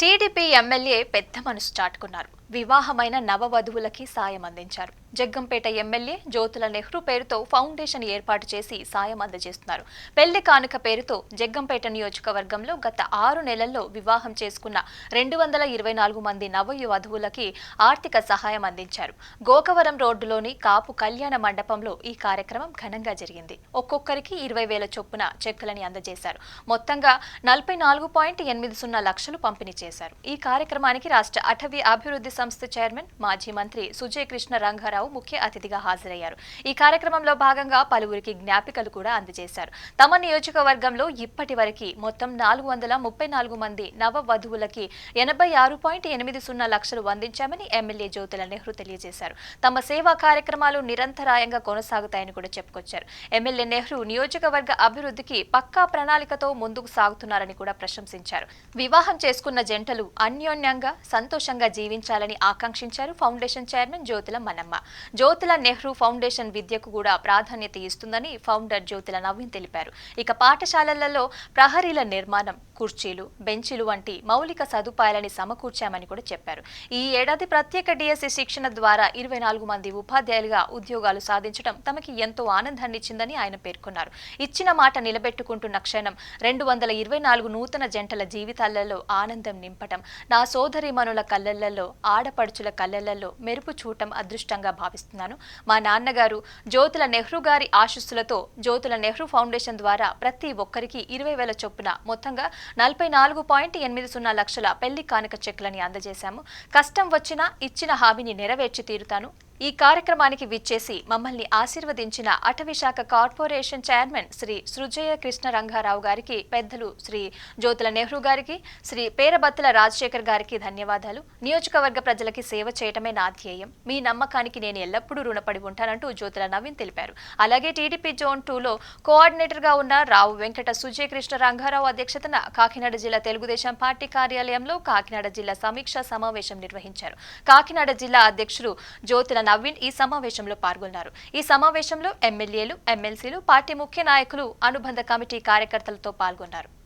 TDP MLA పెద్ద మనసు చాటుకున్నారు. వివాహమైన నవవధువులకి సాయం అందించారు. జగ్గంపేట ఎమ్మెల్యే జ్యోతుల నెహ్రూ పేరుతో ఫౌండేషన్ ఏర్పాటు చేసి సాయం అందజేస్తున్నారు. పెళ్లి కానుక పేరుతో జగ్గంపేట నియోజకవర్గంలో గత 6 నెలల్లో వివాహం చేసుకున్న 224 మంది నవవధువులకి ఆర్థిక సహాయం అందించారు. గోకవరం రోడ్డులోని కాపు కళ్యాణ మండపంలో ఈ కార్యక్రమం ఘనంగా జరిగింది. ఒక్కొక్కరికి 20,000 చొప్పున చెక్కులని అందజేశారు. మొత్తంగా 44.80 లక్షలు పంపిణీ చేశారు. ఈ కార్యక్రమానికి రాష్ట్ర అటవీ అభివృద్ధి సంస్థ చైర్మన్ మాజీ మంత్రి సుజయ్ కృష్ణ రంగారావు ముఖ్య అతిథిగా హాజరయ్యారు. ఈ కార్యక్రమంలో భాగంగా పలువురికి జ్ఞాపికలు కూడా అందజేశారు. తమ నియోజకవర్గంలో ఇప్పటి వరకు మొత్తం 434 మంది నవవధువులకి 86.80 లక్షలు అందించామని ఎమ్మెల్యే జ్యోతుల నెహ్రూ తెలియజేశారు. తమ సేవా కార్యక్రమాలు నిరంతరాయంగా కొనసాగుతాయని కూడా చెప్పుకొచ్చారు. ఎమ్మెల్యే నెహ్రూ నియోజకవర్గ అభివృద్ధికి పక్కా ప్రణాళికతో ముందుకు సాగుతున్నారని కూడా ప్రశంసించారు. వివాహం చేసుకున్న జంటలు అన్యోన్యంగా సంతోషంగా జీవించాలని ఆకాంక్షించారు foundation chairman Jyothula Manamma. Jyothula Nehru foundation విద్యకు కూడా ప్రాధాన్యత ఇస్తుందని ఫౌండర్ జ్యోతుల నవీన్ తెలిపారు. ఇక పాఠశాలలలో ప్రహరీల నిర్మాణం, కుర్చీలు, బెంచీలు వంటి మౌలిక సదుపాయాలని సమకూర్చామని కూడా చెప్పారు. ఈ ఏడాది ప్రత్యేక డిఎస్సి శిక్షణ ద్వారా 24 మంది ఉపాధ్యాయులుగా ఉద్యోగాలు సాధించడం తమకి ఎంతో ఆనందాన్నిచ్చిందని ఆయన పేర్కొన్నారు. ఇచ్చిన మాట నిలబెట్టుకుంటున్న క్షణం 224 నూతన జంటల జీవితాలలో ఆనందం నింపటం, నా సోదరీమణుల కళ్ళల్లో, ఆడపడుచుల కళ్ళల్లో మెరుపు చూడటం అదృష్టంగా భావిస్తున్నాను. మా నాన్నగారు జ్యోతుల నెహ్రూ గారి ఆశీస్సులతో జ్యోతుల నెహ్రూ ఫౌండేషన్ ద్వారా ప్రతి ఒక్కరికి 20,000 చొప్పున మొత్తంగా 44.80 లక్షల పెళ్లి కానుక చెక్కులని అందజేశాము. కష్టం వచ్చినా ఇచ్చిన హామీని నెరవేర్చి తీరుతాను. ఈ కార్యక్రమానికి విచ్చేసి మమ్మల్ని ఆశీర్వదించిన అటవీశాఖ కార్పొరేషన్ చైర్మన్ శ్రీ సుజయ కృష్ణ రంగారావు గారికి, పెద్దలు శ్రీ జ్యోతుల నెహ్రూ గారికి, శ్రీ పేరబత్తుల రాజశేఖర్ గారికి ధన్యవాదాలు. నియోజకవర్గ ప్రజలకి సేవ చేయటమే నా ధ్యేయం. మీ నమ్మకానికి నేను ఎల్లప్పుడూ రుణపడి ఉంటానంటూ జ్యోతుల నవీన్ తెలిపారు. అలాగే టీడీపీ జోన్ 2లో కోఆర్డినేటర్గా ఉన్న రావు వెంకట సుజయ కృష్ణ రంగారావు అధ్యక్షతన కాకినాడ జిల్లా తెలుగుదేశం పార్టీ కార్యాలయంలో కాకినాడ జిల్లా సమీక్షా సమావేశం నిర్వహించారు. కాకినాడ జిల్లా అధ్యక్షులు జ్యోతుల నవీన్ ఈ సమావేశంలో పాల్గొన్నారు. ఈ సమావేశంలో ఎమ్మెల్యేలు, ఎమ్మెల్సీలు, పార్టీ ముఖ్య నాయకులు, అనుబంధ కమిటీ కార్యకర్తలతో పాల్గొన్నారు.